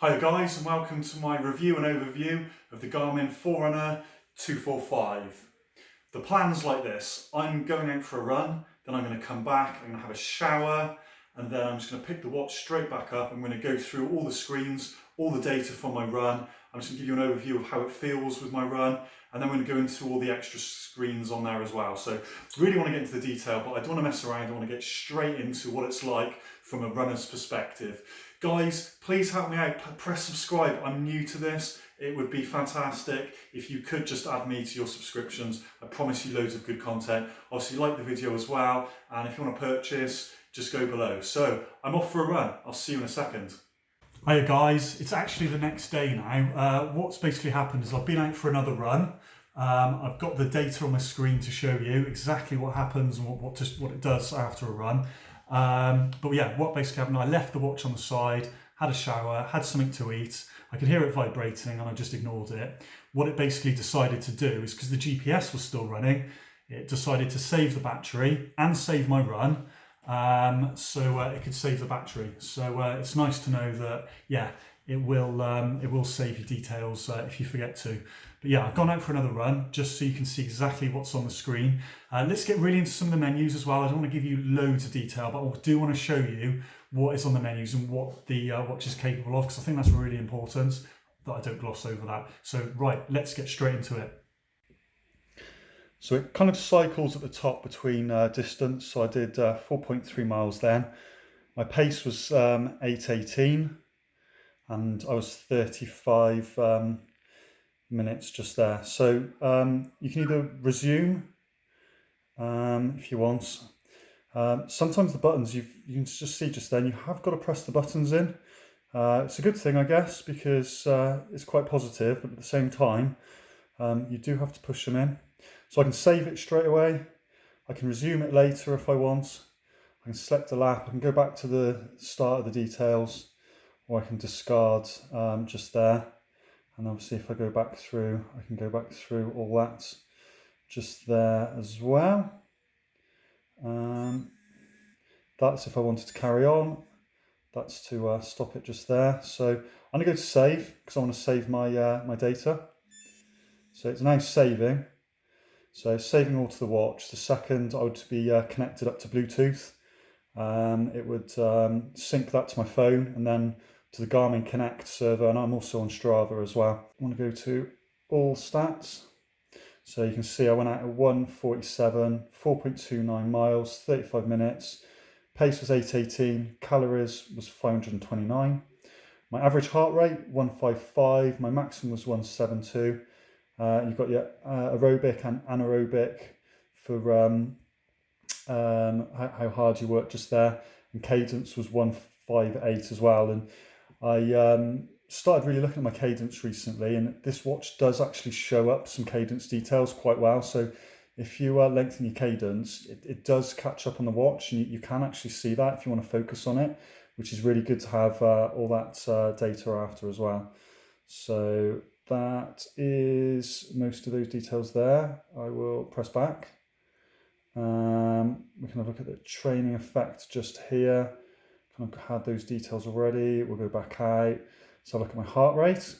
Hi guys, and welcome to my review and overview of the Garmin Forerunner 245. The plan's like this: I'm going out for a run, then I'm going to come back, I'm going to have a shower, and then I'm just going to pick the watch straight back up. I'm going to go through all the screens, all the data from my run. I'm just going to give you an overview of how it feels with my run, and then we're going to go into all the extra screens on there as well. So really want to get into the detail, but I don't want to mess around. I want to get straight into what it's like from a runner's perspective. Guys, please help me out. Press subscribe. I'm new to this. It would be fantastic if you could just add me to your subscriptions. I promise you loads of good content. Obviously, like the video as well. And if you want to purchase, just go below. So I'm off for a run. I'll see you in a second. Hiya guys, it's actually the next day now. What's basically happened is I've been out for another run. I've got the data on my screen to show you exactly what happens and what it does after a run. But yeah, what basically happened, I left the watch on the side, had a shower, had something to eat. I could hear it vibrating and I just ignored it. What it basically decided to do is, because the GPS was still running, it decided to save the battery and save my run. So it could save the battery. So it's nice to know that, yeah, it will save your details if you forget to. But yeah, I've gone out for another run just so you can see exactly what's on the screen. Let's get really into some of the menus as well. I don't want to give you loads of detail, but I do want to show you what is on the menus and what the watch is capable of, because I think that's really important that I don't gloss over that. So right, let's get straight into it. So it kind of cycles at the top between distance. So I did 4.3 miles then. My pace was 8:18 and I was 35 minutes just there. So you can either resume if you want. Sometimes the buttons, you can just see just then, you have got to press the buttons in. It's a good thing, I guess, because it's quite positive, but at the same time, you do have to push them in. So I can save it straight away. I can resume it later if I want. I can select a lap. I can go back to the start of the details, or I can discard just there. And obviously if I go back through, I can go back through all that just there as well. That's if I wanted to carry on. That's to stop it just there. So I'm going to go to save because I want to save my my data. So it's now saving. So saving all to the watch. The second I would be connected up to Bluetooth. It would sync that to my phone and then to the Garmin Connect server, and I'm also on Strava as well. I want to go to all stats. So you can see I went out at 1:47, 4.29 miles, 35 minutes. Pace was 8:18, calories was 529. My average heart rate, 155. My maximum was 172. You've got your aerobic and anaerobic for how hard you work just there. And cadence was 158 as well. And I started really looking at my cadence recently, and this watch does actually show up some cadence details quite well. So if you lengthen your cadence, it does catch up on the watch, and you can actually see that if you want to focus on it, which is really good to have all that data after as well. So that is most of those details there. I will press back. We can have a look at the training effect just here. Kind of had those details already. We'll go back out. So look at my heart rate.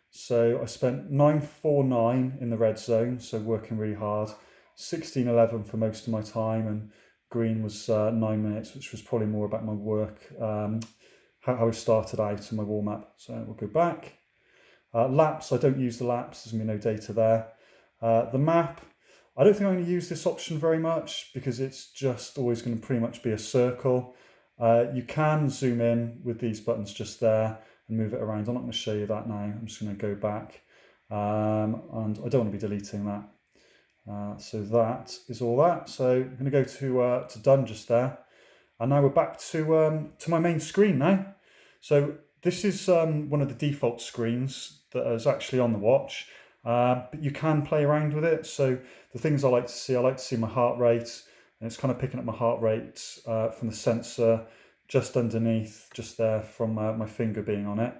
So I spent 9:49 in the red zone, so working really hard. 16:11 for most of my time, and green was 9 minutes, which was probably more about my work, how I started out in my warm up. So we'll go back. Laps, I don't use the laps, there's going to be no data there. The map, I don't think I'm going to use this option very much because it's just always going to pretty much be a circle. You can zoom in with these buttons just there and move it around. I'm not going to show you that now. I'm just going to go back and I don't want to be deleting that. So that is all that. So I'm going to go to done just there. And now we're back to my main screen now. So this is one of the default screens that is actually on the watch, but you can play around with it. So the things I like to see my heart rate, and it's kind of picking up my heart rate from the sensor just underneath, just there from my finger being on it.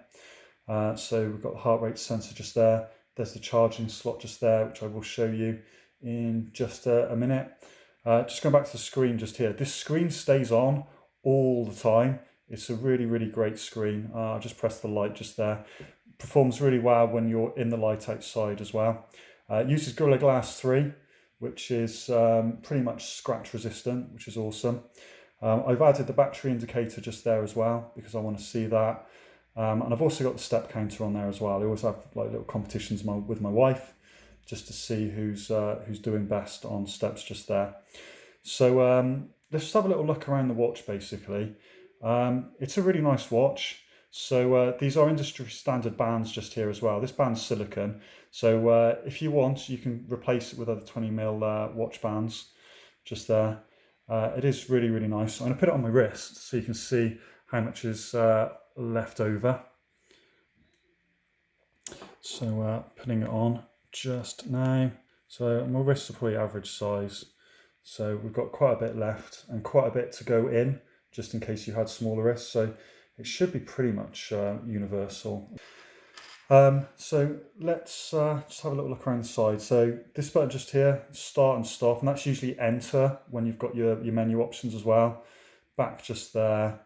So we've got the heart rate sensor just there. There's the charging slot just there, which I will show you in just a minute. Just going back to the screen just here. This screen stays on all the time. It's a really, really great screen. I just pressed the light just there. Performs really well when you're in the light outside as well. It uses Gorilla Glass 3, which is pretty much scratch resistant, which is awesome. I've added the battery indicator just there as well because I want to see that. And I've also got the step counter on there as well. I always have like little competitions with my wife just to see who's doing best on steps just there. So let's just have a little look around the watch basically. It's a really nice watch. So these are industry standard bands just here as well. This band's silicone. So if you want, you can replace it with other 20mm watch bands just there. It is really, really nice. I'm going to put it on my wrist so you can see how much is left over. So putting it on just now. So my wrists are probably average size. So we've got quite a bit left and quite a bit to go in just in case you had smaller wrists. So it should be pretty much universal. So let's just have a little look around the side. So this button just here, start and stop, and that's usually enter when you've got your menu options as well. Back just there.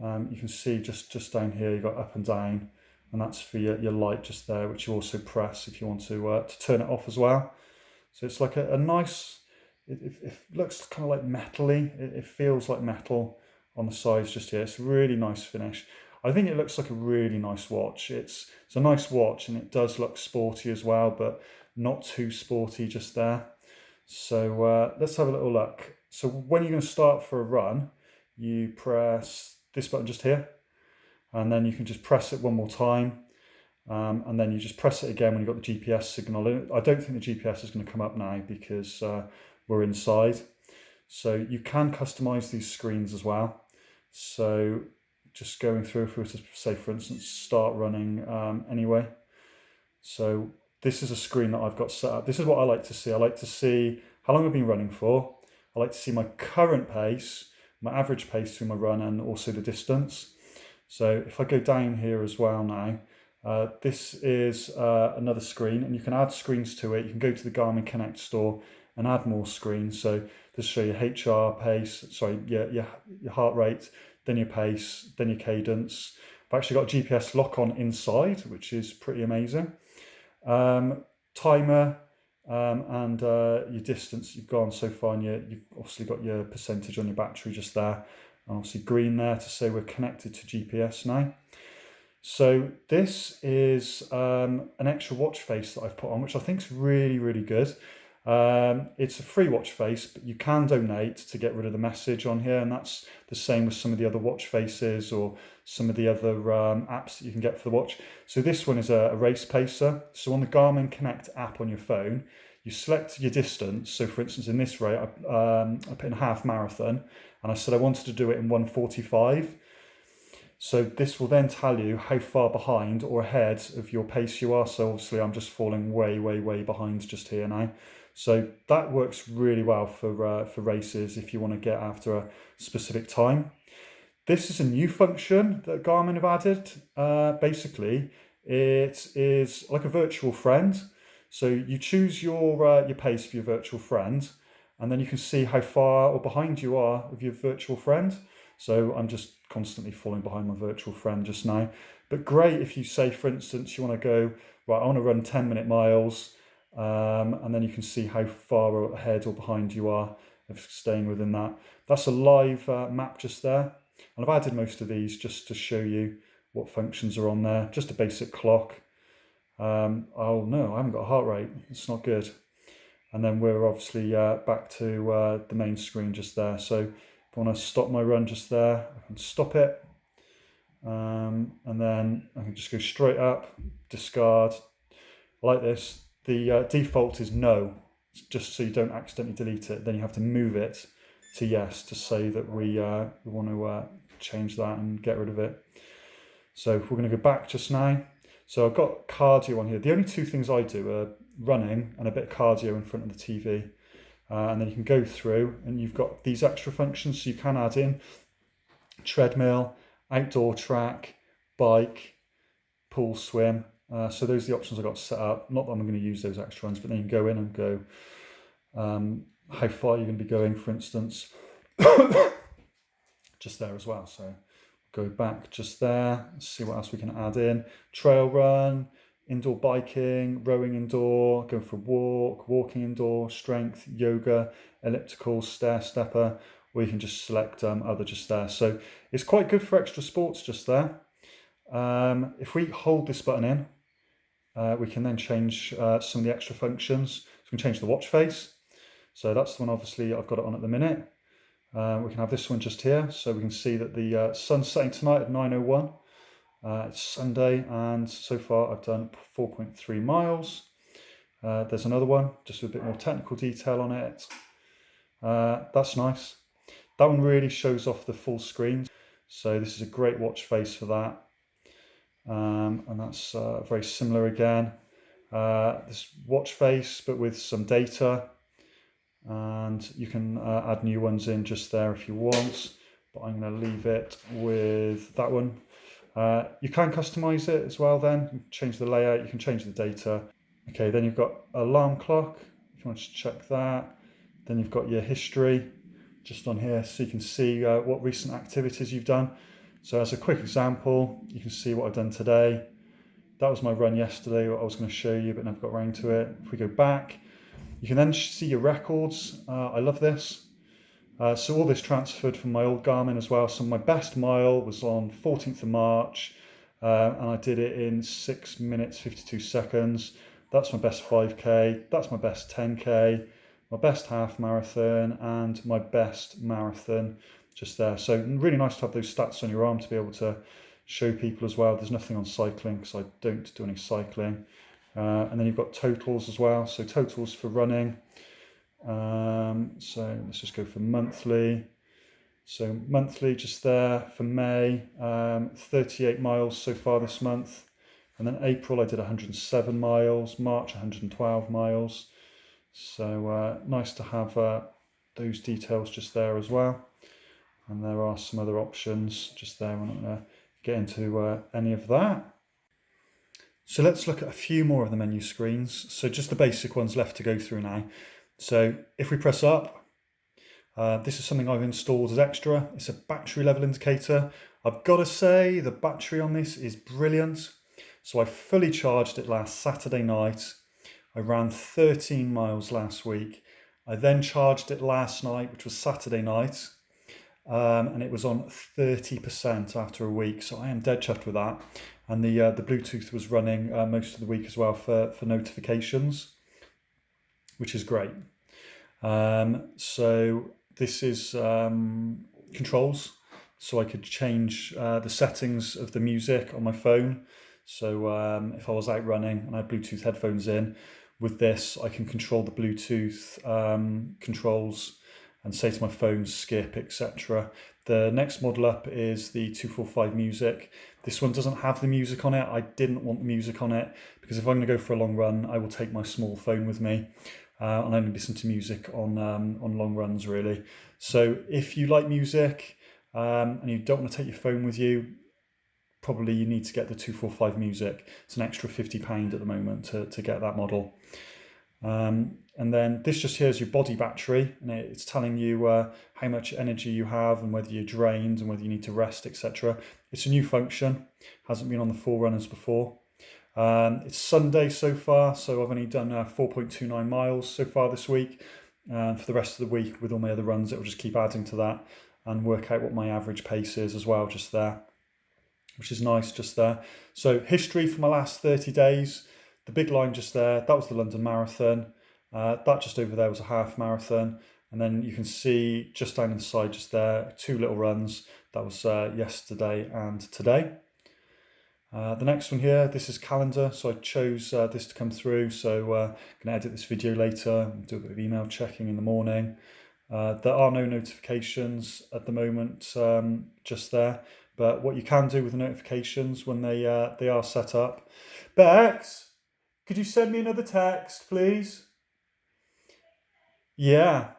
You can see just down here you've got up and down, and that's for your light just there, which you also press if you want to turn it off as well. So it's like a nice, it looks kind of like metally. It feels like metal on the sides just here. It's a really nice finish. I think it looks like a really nice watch. It's a nice watch and it does look sporty as well, but not too sporty just there. So let's have a little look. So when you're going to start for a run, you press this button just here, and then you can just press it one more time, and then you just press it again when you've got the GPS signal. I don't think the GPS is going to come up now because we're inside. So you can customize these screens as well. So just going through, if we were to say, for instance, start running anyway. So this is a screen that I've got set up. This is what I like to see. I like to see how long I've been running for. I like to see my current pace, my average pace through my run, and also the distance. So if I go down here as well now, this is another screen, and you can add screens to it. You can go to the Garmin Connect store and add more screens. So this show your HR pace, sorry, your heart rate, then your pace, then your cadence. I've actually got GPS lock on inside, which is pretty amazing. Timer and your distance you've gone so far, and you've obviously got your percentage on your battery just there, and obviously green there to say we're connected to GPS now. So this is an extra watch face that I've put on, which I think is really, really good. It's a free watch face, but you can donate to get rid of the message on here, and that's the same with some of the other watch faces or some of the other apps that you can get for the watch. So this one is a race pacer. So on the Garmin Connect app on your phone, you select your distance. So for instance, in this race, I put in a half marathon, and I said I wanted to do it in 1:45. So this will then tell you how far behind or ahead of your pace you are. So obviously I'm just falling way, way, way behind just here now. So that works really well for races if you want to get after a specific time. This is a new function that Garmin have added. Basically, it is like a virtual friend. So you choose your pace for your virtual friend, and then you can see how far or behind you are of your virtual friend. So I'm just constantly falling behind my virtual friend just now. But great if you say, for instance, you want to go, right, I want to run 10-minute miles, and then you can see how far ahead or behind you are of staying within that. That's a live map just there. And I've added most of these just to show you what functions are on there. Just a basic clock. Oh no, I haven't got a heart rate. It's not good. And then we're obviously back to the main screen just there. So if I want to stop my run just there, I can stop it. And then I can just go straight up, discard, like this. The default is no, just so you don't accidentally delete it. Then you have to move it to yes to say that we want to change that and get rid of it. So if we're going to go back just now. So I've got cardio on here. The only two things I do are running and a bit of cardio in front of the TV. And then you can go through and you've got these extra functions. So you can add in treadmill, outdoor track, bike, pool, swim. So those are the options I've got set up. Not that I'm going to use those extra ones, but then you can go in and go how far you're going to be going, for instance, just there as well. So Go back just there, see what else we can add in. Trail run, indoor biking, rowing indoor, going for a walk, walking indoor, strength, yoga, elliptical, stair stepper, or you can just select other just there. So it's quite good for extra sports just there. If we hold this button in, we can then change some of the extra functions. So we can change the watch face. So that's the one obviously I've got it on at the minute. We can have this one just here, so we can see that the sun's setting tonight at 9:01. It's Sunday, and so far I've done 4.3 miles. There's another one, just with a bit more technical detail on it. That's nice. That one really shows off the full screen, so this is a great watch face for that. And that's very similar again. This watch face, but with some data. And you can add new ones in just there if you want, but I'm going to leave it with that one. You can customize it as well then, you can change the layout, you can change the data. Okay, then you've got alarm clock, if you want to check that. Then you've got your history just on here, so you can see what recent activities you've done. So as a quick example, you can see what I've done today. That was my run yesterday, what I was going to show you, but never got around to it. If we go back, you can then see your records. I love this. So all this transferred from my old Garmin as well. So my best mile was on 14th of March, and I did it in 6 minutes, 52 seconds. That's my best 5K. That's my best 10K, my best half marathon, and my best marathon just there. So really nice to have those stats on your arm to be able to show people as well. There's nothing on cycling because I don't do any cycling. And then you've got totals as well. So totals for running. So let's just go for monthly. So monthly just there for May, 38 miles so far this month. And then April I did 107 miles, March 112 miles. So nice to have those details just there as well. And there are some other options just there. We're not going to get into any of that. So let's look at a few more of the menu screens. So just the basic ones left to go through now. So if we press up, this is something I've installed as extra. It's a battery level indicator. I've got to say the battery on this is brilliant. So I fully charged it last Saturday night. I ran 13 miles last week. I then charged it last night, which was Saturday night. And it was on 30% after a week. So I am dead chuffed with that. And the Bluetooth was running most of the week as well for notifications, which is great. So this is controls. So I could change the settings of the music on my phone. So if I was out running and I had Bluetooth headphones in, with this I can control the Bluetooth controls and say to my phone, skip, etc. The next model up is the 245 music. This one doesn't have the music on it. I didn't want the music on it because if I'm going to go for a long run, I will take my small phone with me and only listen to music on long runs really. So if you like music and you don't want to take your phone with you, probably you need to get the 245 music. It's an extra £50 at the moment to get that model. And then this just here is your body battery, and it's telling you how much energy you have and whether you're drained and whether you need to rest, etc. It's a new function, hasn't been on the Forerunners before. It's Sunday so far, so I've only done 4.29 miles so far this week. For the rest of the week, with all my other runs, it will just keep adding to that and work out what my average pace is as well, just there, which is nice just there. So history for my last 30 days. The big line just there, that was the London Marathon. That just over there was a half marathon. And then you can see just down inside just there, 2 little runs. That was yesterday and today. The next one here, this is calendar. So I chose this to come through. So I'm going to edit this video later and do a bit of email checking in the morning. There are no notifications at the moment just there. But what you can do with the notifications when they are set up. Bex, could you send me another text, please? Yeah.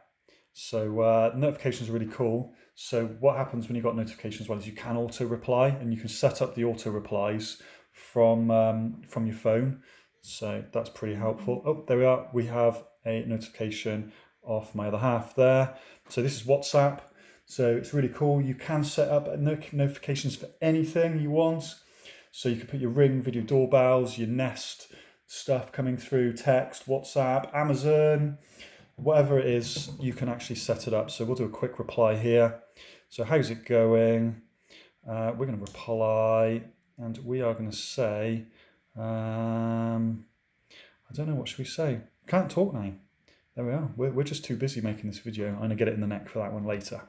So notifications are really cool. So what happens when you've got notifications? Well, is you can auto reply, and you can set up the auto replies from your phone. So that's pretty helpful. Oh, there we are. We have a notification off my other half there. So this is WhatsApp. So it's really cool. You can set up notifications for anything you want. So you can put your Ring video doorbells, your Nest stuff coming through, text, WhatsApp, Amazon, whatever it is, you can actually set it up. So we'll do a quick reply here. So how's it going? We're going to reply, and we are going to say, I don't know, what should we say? Can't talk now. There we are. We're just too busy making this video. I'm going to get it in the neck for that one later.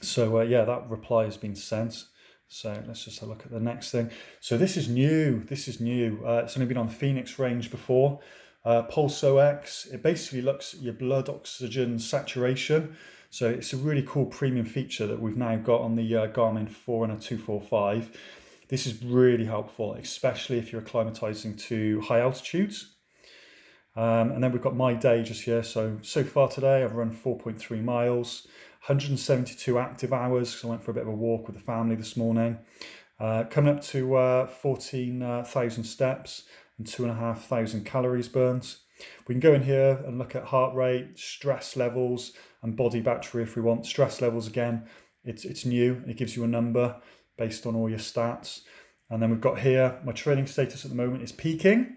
So yeah, that reply has been sent. So let's just have a look at the next thing. So this is new. It's only been on Phoenix range before. Pulso X. It basically looks at your blood oxygen saturation. So it's a really cool premium feature that we've now got on the Garmin Forerunner 245. This is really helpful, especially if you're acclimatizing to high altitudes. And then we've got my day just here. So far today, I've run 4.3 miles, 172 active hours, because I went for a bit of a walk with the family this morning. Coming up to 14,000 steps and 2,500 calories burnt. We can go in here and look at heart rate, stress levels, and body battery if we want. Stress levels, again, it's new. It gives you a number based on all your stats. And then we've got here, my training status at the moment is peaking,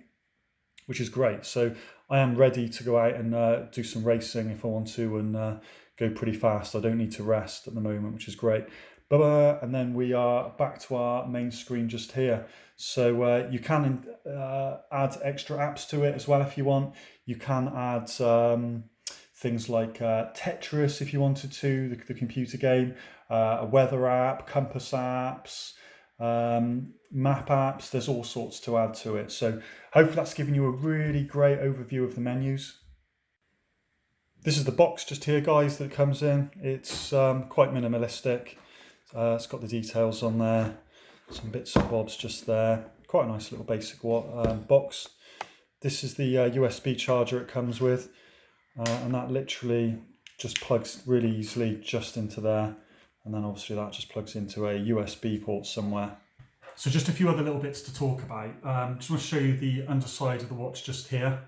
which is great. So I am ready to go out and do some racing if I want to, and go pretty fast. I don't need to rest at the moment, which is great. And then we are back to our main screen just here. So you can add extra apps to it as well if you want. You can add things like Tetris if you wanted to, the computer game, a weather app, compass apps, map apps. There's all sorts to add to it. So hopefully that's given you a really great overview of the menus. This is the box just here, guys, that it comes in. It's quite minimalistic. It's got the details on there, some bits and bobs just there. Quite a nice little basic box. This is the USB charger it comes with, and that literally just plugs really easily just into there. And then obviously that just plugs into a USB port somewhere. So just a few other little bits to talk about. Just want to show you the underside of the watch just here.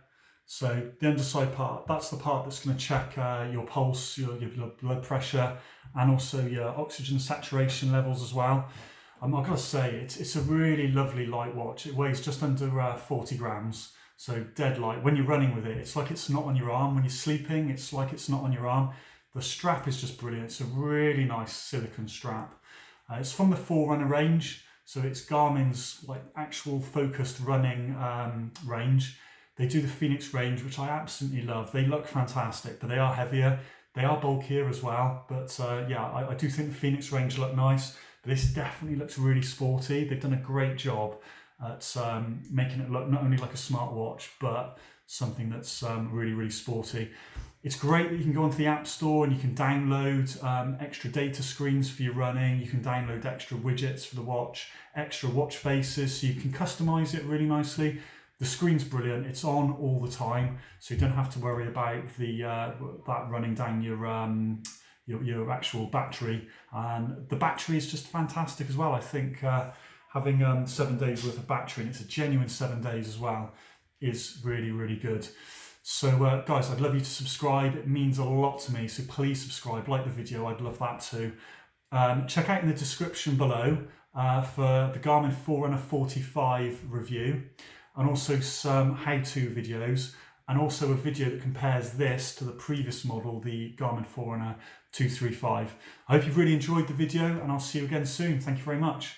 So the underside part, that's the part that's going to check your pulse, your blood pressure, and also your oxygen saturation levels as well. I've got to say, it's a really lovely light watch. It weighs just under 40 grams, so dead light. When you're running with it, it's like it's not on your arm. When you're sleeping, it's like it's not on your arm. The strap is just brilliant. It's a really nice silicone strap. It's from the Forerunner range, so it's Garmin's like actual focused running range. They do the Phoenix range, which I absolutely love. They look fantastic, but they are heavier. They are bulkier as well. But yeah, I do think the Phoenix range look nice. But this definitely looks really sporty. They've done a great job at making it look not only like a smartwatch, but something that's really, really sporty. It's great that you can go onto the App Store and you can download extra data screens for your running. You can download extra widgets for the watch, extra watch faces, so you can customize it really nicely. The screen's brilliant. It's on all the time, so you don't have to worry about that running down your actual battery. And the battery is just fantastic as well. I think having 7 days worth of battery, and it's a genuine 7 days as well, is really, really good. So guys, I'd love you to subscribe. It means a lot to me, so please subscribe, like the video. I'd love that too. Check out in the description below for the Garmin Forerunner 45 review, and also some how-to videos, and also a video that compares this to the previous model, the Garmin Forerunner 235. I hope you've really enjoyed the video, and I'll see you again soon. Thank you very much.